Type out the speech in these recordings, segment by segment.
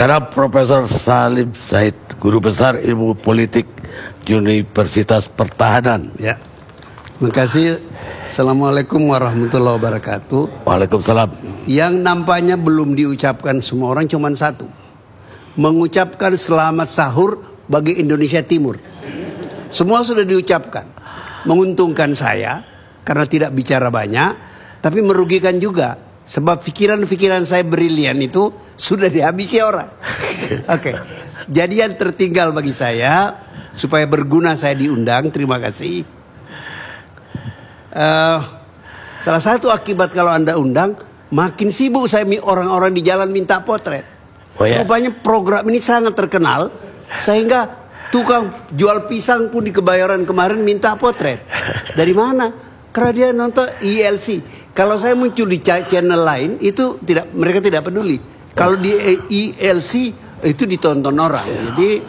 Karena Profesor Salim Said, Guru Besar Ilmu Politik di Universitas Pertahanan. Ya. Terima kasih. Assalamualaikum warahmatullahi wabarakatuh. Waalaikumsalam. Yang nampaknya belum diucapkan semua orang cuma satu. Mengucapkan selamat sahur bagi Indonesia Timur. Semua sudah diucapkan. Menguntungkan saya karena tidak bicara banyak, tapi merugikan juga. Sebab pikiran-pikiran saya brilian itu sudah dihabisi orang. Oke. Jadi yang tertinggal bagi saya, supaya berguna saya diundang, terima kasih. Salah satu akibat kalau Anda undang, makin sibuk saya orang-orang di jalan minta potret. Oh ya? Rupanya program ini sangat terkenal, sehingga tukang jual pisang pun di Kebayoran kemarin minta potret. Dari mana? Karena dia nonton ILC. Kalau saya muncul di channel lain itu mereka tidak peduli. Kalau di ILC itu ditonton orang. Jadi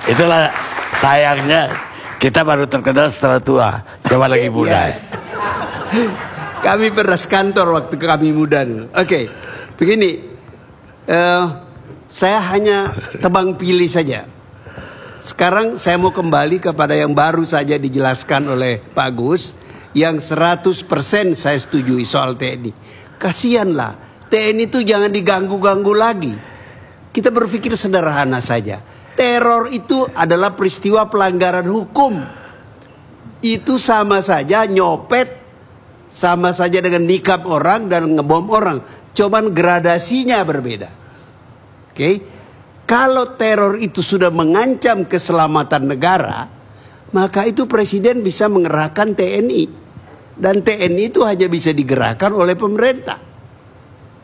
itulah sayangnya kita baru terkenal setelah tua. Coba lagi muda. Kami pernah kantor waktu kami muda dulu. Oke, begini. Saya hanya tebang pilih saja. Sekarang saya mau kembali kepada yang baru saja dijelaskan oleh Pak Agus. Yang 100% saya setujui soal TNI. Kasihanlah, TNI itu jangan diganggu-ganggu lagi. Kita berpikir sederhana saja. Teror itu adalah peristiwa pelanggaran hukum. Itu sama saja nyopet, sama saja dengan nikam orang dan ngebom orang. Cuman gradasinya berbeda. Oke? Kalau teror itu sudah mengancam keselamatan negara, maka itu presiden bisa mengerahkan TNI. Dan TNI itu hanya bisa digerakkan oleh pemerintah,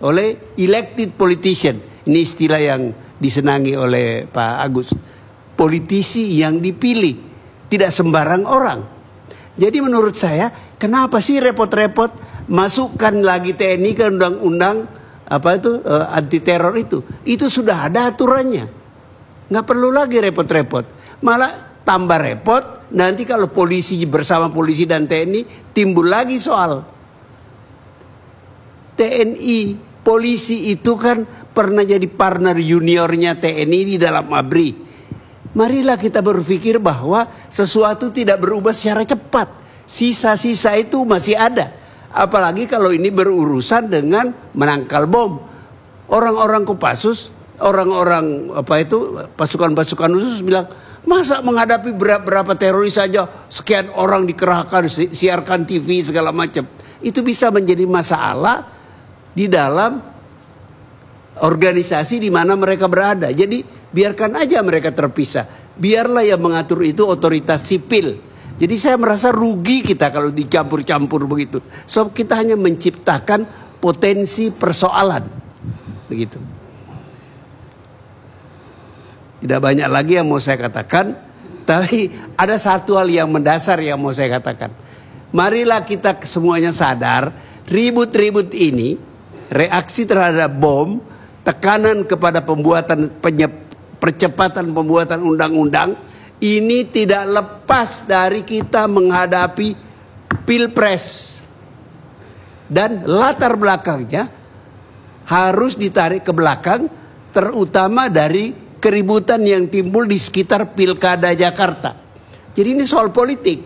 oleh elected politician. Ini istilah yang disenangi oleh Pak Agus. Politisi yang dipilih, tidak sembarang orang. Jadi menurut saya, kenapa sih repot-repot masukkan lagi TNI ke undang-undang anti teror itu? Itu sudah ada aturannya. Nggak perlu lagi repot-repot. Malah tambah repot. Nanti kalau polisi bersama polisi dan TNI timbul lagi soal TNI, polisi itu kan pernah jadi partner juniornya TNI di dalam ABRI. Marilah kita berpikir bahwa sesuatu tidak berubah secara cepat. Sisa-sisa itu masih ada. Apalagi kalau ini berurusan dengan menangkal bom. Orang-orang Kopassus, orang-orang pasukan-pasukan khusus bilang, masa menghadapi berapa teroris saja sekian orang dikerahkan, siarkan TV segala macam. Itu bisa menjadi masalah di dalam organisasi di mana mereka berada. Jadi biarkan aja mereka terpisah. Biarlah yang mengatur itu otoritas sipil. Jadi saya merasa rugi kita kalau dicampur-campur begitu. So kita hanya menciptakan potensi persoalan. Begitu. Tidak banyak lagi yang mau saya katakan, tapi ada satu hal yang mendasar yang mau saya katakan. Marilah kita semuanya sadar, ribut-ribut ini, reaksi terhadap bom, tekanan kepada percepatan pembuatan undang-undang, ini tidak lepas dari kita menghadapi Pilpres. Dan latar belakangnya harus ditarik ke belakang, terutama dari keributan yang timbul di sekitar Pilkada Jakarta. Jadi ini soal politik.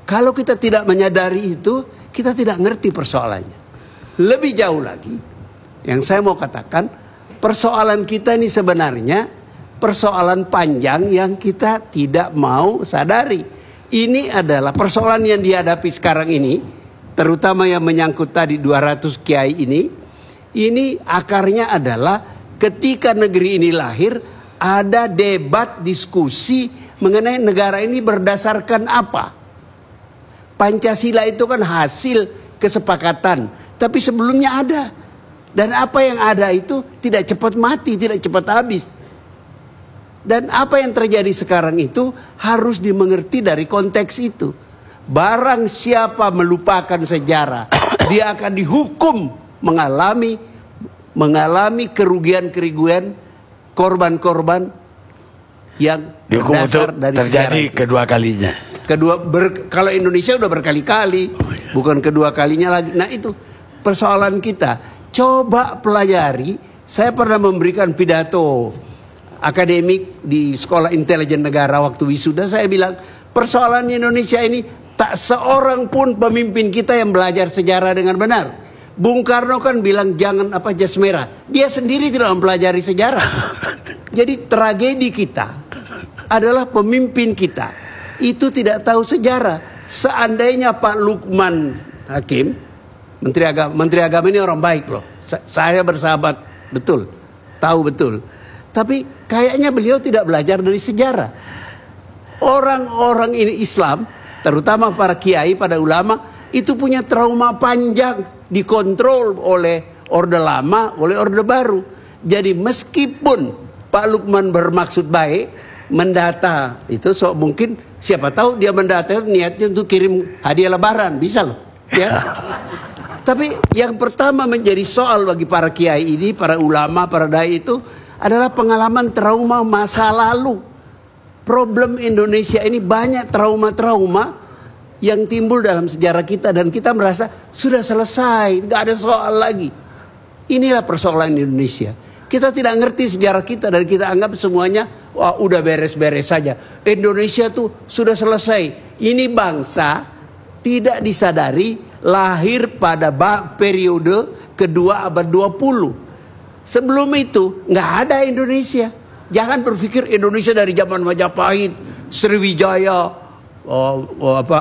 Kalau kita tidak menyadari itu, kita tidak ngerti persoalannya. Lebih jauh lagi, yang saya mau katakan, persoalan kita ini sebenarnya persoalan panjang yang kita tidak mau sadari. Ini adalah persoalan yang dihadapi sekarang ini, terutama yang menyangkut tadi 200 kiai ini akarnya adalah ketika negeri ini lahir, ada debat diskusi mengenai negara ini berdasarkan apa. Pancasila itu kan hasil kesepakatan, tapi sebelumnya ada. Dan apa yang ada itu tidak cepat mati, tidak cepat habis. Dan apa yang terjadi sekarang itu harus dimengerti dari konteks itu. Barang siapa melupakan sejarah, dia akan dihukum mengalami kerugian-kerugian, korban-korban yang berdasar dari terjadi kedua kalinya. Kalau Indonesia udah berkali-kali, bukan kedua kalinya lagi. Nah itu persoalan kita. Coba pelajari. Saya pernah memberikan pidato akademik di Sekolah Intelijen Negara waktu wisuda. Saya bilang, persoalan Indonesia ini tak seorang pun pemimpin kita yang belajar sejarah dengan benar. Bung Karno kan bilang jangan jas merah. Dia sendiri tidak mempelajari sejarah. Jadi tragedi kita adalah pemimpin kita itu tidak tahu sejarah. Seandainya Pak Lukman Hakim, Menteri Agama ini orang baik loh. Saya bersahabat betul, tahu betul. Tapi kayaknya beliau tidak belajar dari sejarah. Orang-orang ini Islam, terutama para kiai, pada ulama, itu punya trauma panjang. Dikontrol oleh Orde Lama, oleh Orde Baru. Jadi meskipun Pak Lukman bermaksud baik, mendata itu mungkin siapa tahu dia mendata niatnya untuk kirim hadiah lebaran, bisa loh. Ya. Tapi yang pertama menjadi soal bagi para kiai ini, para ulama, para dai itu adalah pengalaman trauma masa lalu. Problem Indonesia ini banyak trauma-trauma yang timbul dalam sejarah kita dan kita merasa sudah selesai, nggak ada soal lagi. Inilah persoalan Indonesia. Kita tidak ngerti sejarah kita dan kita anggap semuanya wah udah beres-beres saja. Indonesia tuh sudah selesai. Ini bangsa tidak disadari lahir pada periode kedua abad 20. Sebelum itu nggak ada Indonesia. Jangan berpikir Indonesia dari zaman Majapahit, Sriwijaya,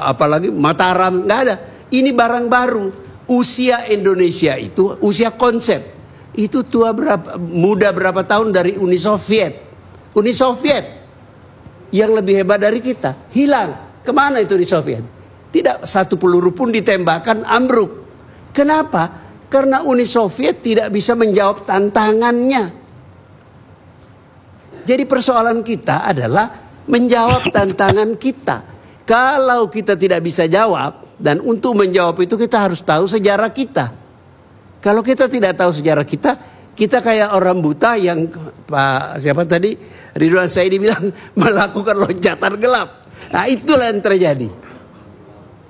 apalagi Mataram, nggak ada. Ini barang baru. Usia Indonesia itu usia konsep. Itu muda berapa tahun dari Uni Soviet. Uni Soviet yang lebih hebat dari kita hilang. Kemana itu Uni Soviet? Tidak satu peluru pun ditembakkan, ambruk. Kenapa? Karena Uni Soviet tidak bisa menjawab tantangannya. Jadi persoalan kita adalah menjawab tantangan kita. Kalau kita tidak bisa jawab, dan untuk menjawab itu kita harus tahu sejarah kita. Kalau kita tidak tahu sejarah kita, kita kayak orang buta yang siapa tadi Ridwan Saidi bilang melakukan loncatan gelap. Nah itulah yang terjadi.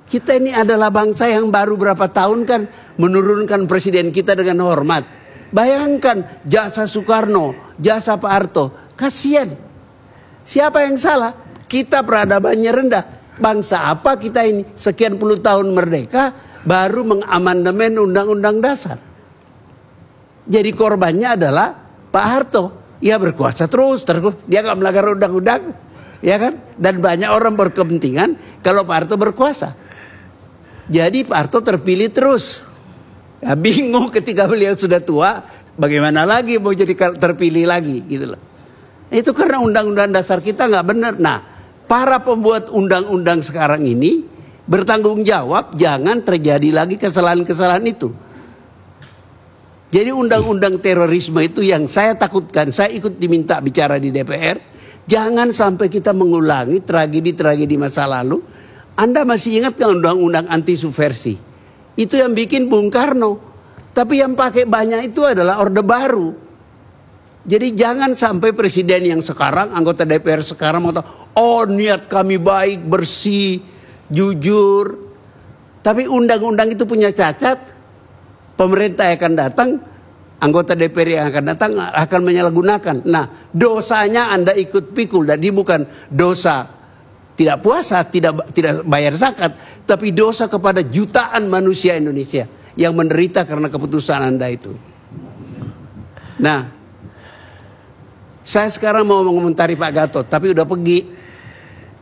Kita ini adalah bangsa yang baru berapa tahun kan menurunkan presiden kita dengan hormat. Bayangkan jasa Soekarno, jasa Pak Harto, kasihan. Siapa yang salah? Kita peradabannya rendah. Bangsa apa kita ini? Sekian puluh tahun merdeka baru mengamandemen undang-undang dasar. Jadi korbannya adalah Pak Harto. Ia berkuasa terus. Dia nggak melanggar undang-undang, ya kan? Dan banyak orang berkepentingan kalau Pak Harto berkuasa. Jadi Pak Harto terpilih terus. Ya, bingung ketika beliau sudah tua, bagaimana lagi mau jadi terpilih lagi, gitu loh. Itu karena undang-undang dasar kita nggak benar. Nah, para pembuat undang-undang sekarang ini bertanggung jawab jangan terjadi lagi kesalahan-kesalahan itu. Jadi undang-undang terorisme itu yang saya takutkan. Saya ikut diminta bicara di DPR. Jangan sampai kita mengulangi tragedi-tragedi masa lalu. Anda masih ingat kan undang-undang anti subversi? Itu yang bikin Bung Karno. Tapi yang pakai banyak itu adalah Orde Baru. Jadi jangan sampai presiden yang sekarang, anggota DPR sekarang mengatakan, oh niat kami baik, bersih, jujur. Tapi undang-undang itu punya cacat. Pemerintah yang akan datang, anggota DPR yang akan datang akan menyalahgunakan. Nah, dosanya Anda ikut pikul. Dan ini bukan dosa tidak puasa, tidak bayar zakat, tapi dosa kepada jutaan manusia Indonesia yang menderita karena keputusan Anda itu. Nah, saya sekarang mau mengomentari Pak Gatot, tapi udah pergi.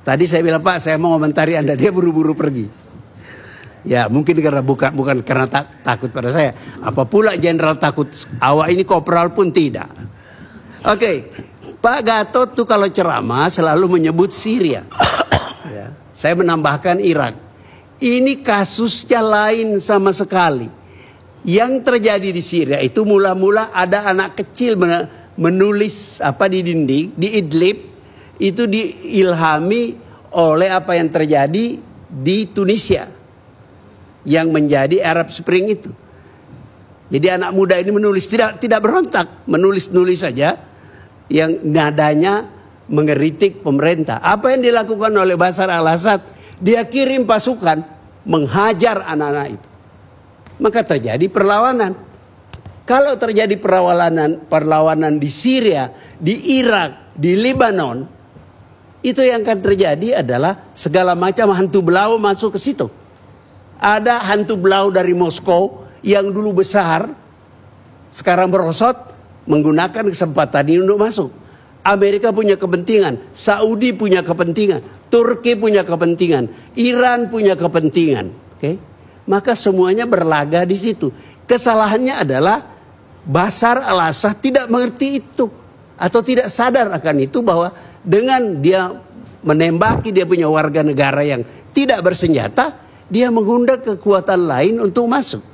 Tadi saya bilang, Pak, saya mau mengomentari Anda, dia buru-buru pergi. Ya mungkin karena bukan karena takut pada saya. Apa pula jenderal takut awak ini kopral pun tidak. Oke, Pak Gatot tuh kalau ceramah selalu menyebut Syria. Ya, saya menambahkan Irak. Ini kasusnya lain sama sekali. Yang terjadi di Syria itu mula-mula ada anak kecil menulis apa di dinding di Idlib, itu diilhami oleh apa yang terjadi di Tunisia yang menjadi Arab Spring itu. Jadi anak muda ini menulis tidak berontak, menulis saja yang nadanya mengeritik pemerintah. Apa yang dilakukan oleh Bashar al-Assad? Dia kirim pasukan menghajar anak-anak itu. Maka terjadi perlawanan. Kalau terjadi perlawanan di Syria, di Irak, di Lebanon, itu yang akan terjadi adalah segala macam hantu belau masuk ke situ. Ada hantu belau dari Moskow yang dulu besar, sekarang merosot, menggunakan kesempatan ini untuk masuk. Amerika punya kepentingan, Saudi punya kepentingan, Turki punya kepentingan, Iran punya kepentingan. Oke? Maka semuanya berlaga di situ. Kesalahannya adalah Bashar al-Assad tidak mengerti itu, atau tidak sadar akan itu, bahwa dengan dia menembaki dia punya warga negara yang tidak bersenjata, dia mengundang kekuatan lain untuk masuk.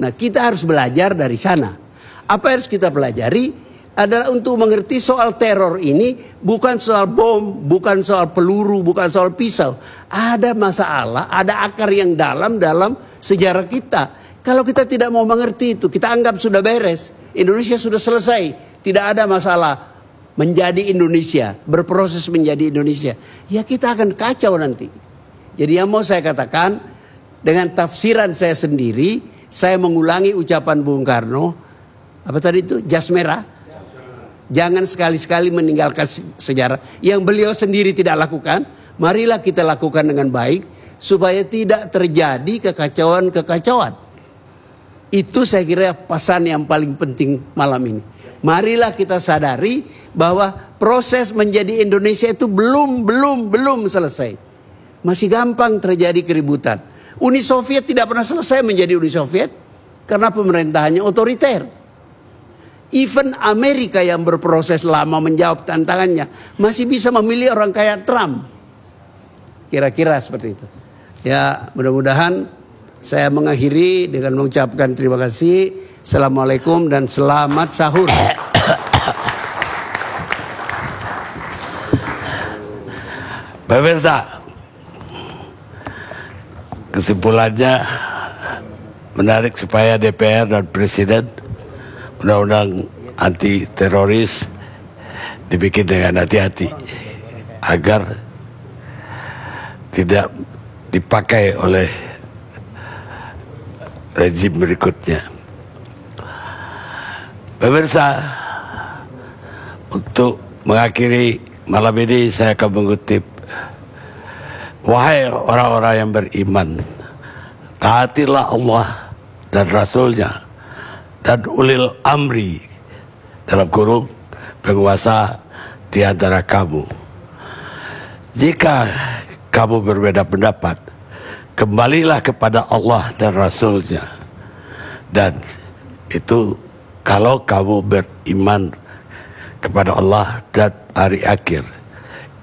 Nah, kita harus belajar dari sana. Apa yang harus kita pelajari adalah untuk mengerti soal teror ini bukan soal bom, bukan soal peluru, bukan soal pisau. Ada masalah, ada akar yang dalam sejarah kita. Kalau kita tidak mau mengerti itu, kita anggap sudah beres. Indonesia sudah selesai, tidak ada masalah menjadi Indonesia, berproses menjadi Indonesia. Ya kita akan kacau nanti. Jadi yang mau saya katakan, dengan tafsiran saya sendiri, saya mengulangi ucapan Bung Karno, apa tadi itu, jas merah. Jangan sekali-sekali meninggalkan sejarah yang beliau sendiri tidak lakukan. Marilah kita lakukan dengan baik supaya tidak terjadi kekacauan-kekacauan. Itu saya kira pesan yang paling penting malam ini. Marilah kita sadari bahwa proses menjadi Indonesia itu belum selesai. Masih gampang terjadi keributan. Uni Soviet tidak pernah selesai menjadi Uni Soviet karena pemerintahannya otoriter. Even Amerika yang berproses lama menjawab tantangannya masih bisa memilih orang kayak Trump. Kira-kira seperti itu. Ya, mudah-mudahan saya mengakhiri dengan mengucapkan terima kasih. Assalamualaikum dan selamat sahur. Pemirsa, kesimpulannya menarik supaya DPR dan Presiden undang-undang anti teroris dibikin dengan hati-hati agar tidak dipakai oleh rezim berikutnya. Pemirsa, untuk mengakhiri malam ini saya akan mengutip, wahai orang-orang yang beriman, taatilah Allah dan Rasulnya dan ulil amri, dalam kurung penguasa di antara kamu. Jika kamu berbeda pendapat, kembalilah kepada Allah dan Rasulnya. Dan itu kalau kamu beriman kepada Allah dan hari akhir,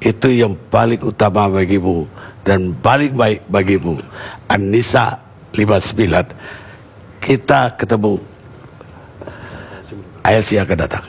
itu yang paling utama bagimu dan paling baik bagimu. An-Nisa 59. Kita ketemu ayat yang akan datang.